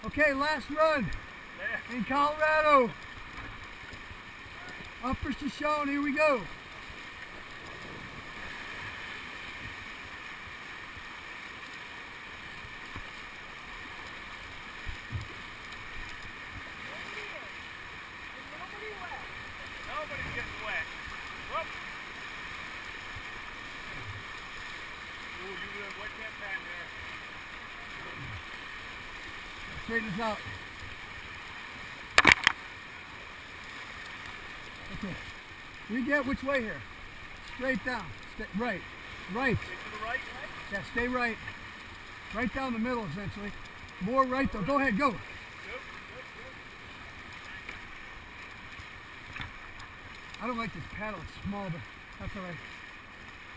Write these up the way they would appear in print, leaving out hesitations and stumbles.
Okay, last run in Colorado. Upper Shoshone, here we go. Nobody's getting wet. Whoop. Ooh, you really wet that time there. Straighten this out. Okay. We get which way here? Straight down. Right. Right. Stay to the right, right? Yeah, stay right. Right down the middle, essentially. More right, though. Go ahead, go. Good. I don't like this paddle. It's small, but that's all right.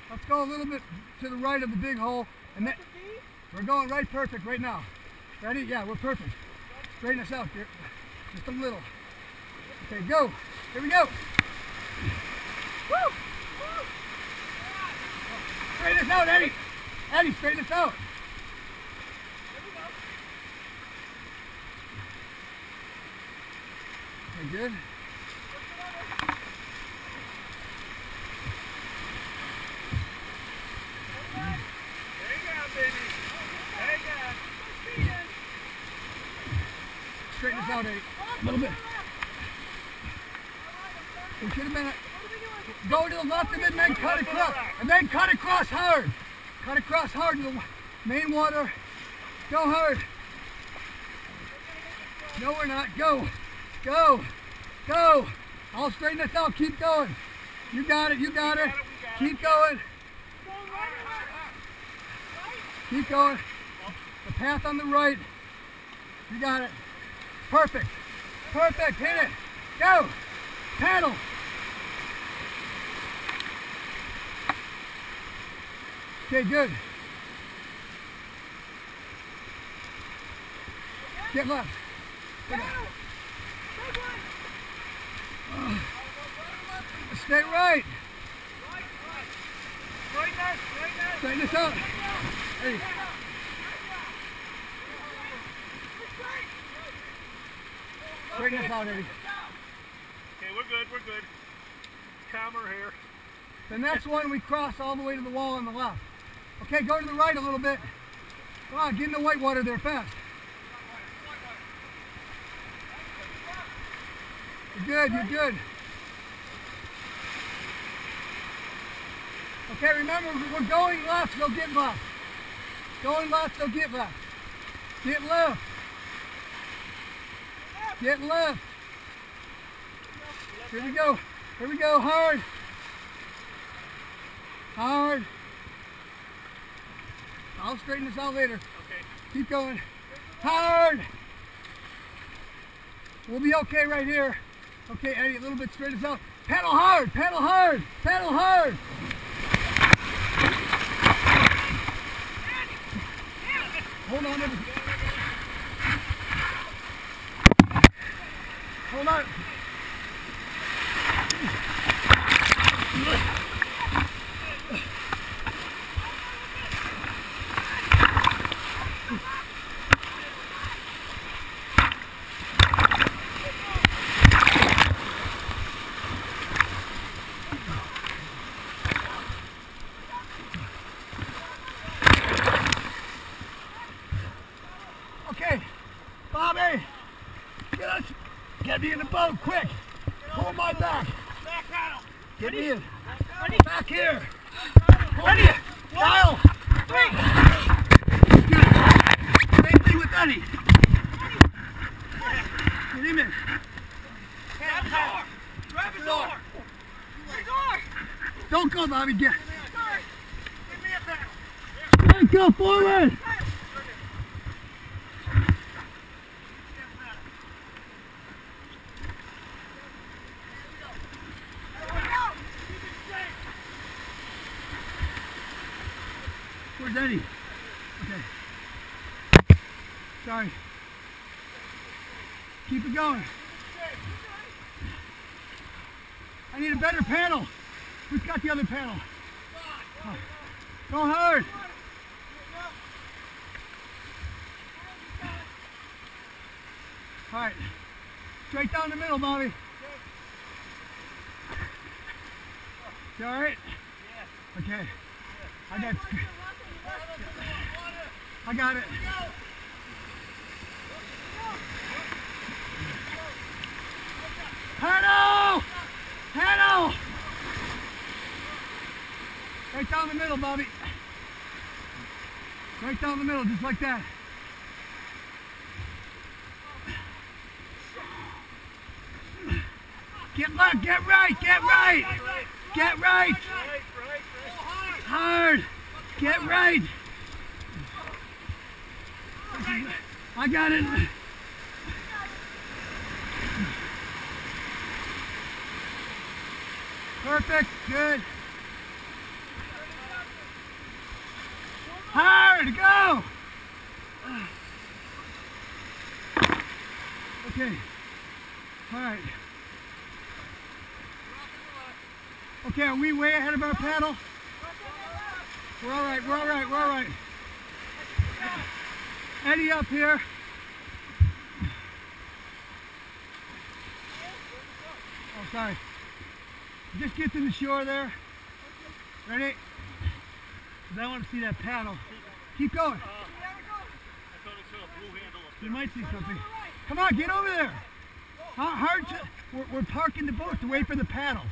Let's go a little bit to the right of the big hole. And then we're going right perfect right now. Ready? Yeah, we're perfect. Straighten us out here. Just a little. Okay, go. Here we go. Woo! Straighten us out, Eddie. Eddie, straighten us out. Okay, good. Straighten us out, Eddie. A little bit. We should have been go to the left of it and then cut across. And then cut across hard. Cut across hard to the main water. Go hard. No, we're not. Go. Go. Go. I'll straighten us out. Keep going. You got it. You got it. Keep going. Keep going. The path on the right. You got it. Perfect. Perfect. Hit it. Go. Paddle. Okay, good. Get left. Stay right. Straighten this out. Hey. Straighten this out, Eddie. Okay, we're good. Calmer here. The next one we cross all the way to the wall on the left. Okay, go to the right a little bit. Come on, get in the white water there fast. You're good, you're good. Okay, remember, we're going left, so get left. Going left, so get left. Get left. Get left. Here we go. Here we go, hard. Hard. I'll straighten this out later. Okay. Keep going. Hard. We'll be okay right here. Okay, Eddie, a little bit straighten this out. Paddle hard, paddle hard, paddle hard. Hold on, Eddie. Hold on. Okay, Bobby, get me in the boat, quick. Hold my back. Back paddle. Get me in. Ready? Back here. Ready? Kyle. Three. Same thing with Eddie. Get him in. Grab the door. Grab the door. The door. Don't go, Bobby. Get. Give me a paddle. Let's go forward. Where's Eddie? Okay. Sorry. Keep it going. I need a better panel. Who's got the other panel? Oh. Go hard. All right. Straight down the middle, Bobby. You all right? Yeah. Okay. I got it. Paddle! Paddle! Right down the middle, Bobby. Right down the middle, just like that. Get left, get right, get right! Get right! Hard! Get right! I got it! Perfect, good. Hard, go! Okay, all right. Okay, are we way ahead of our paddle? We're all right, we're all right, we're all right. Eddie up here. Oh, sorry. Just get to the shore there. Ready? 'Cause I want to see that paddle. Keep going. You might see something. Come on, get over there. Hard to, we're parking the boat to wait for the paddle.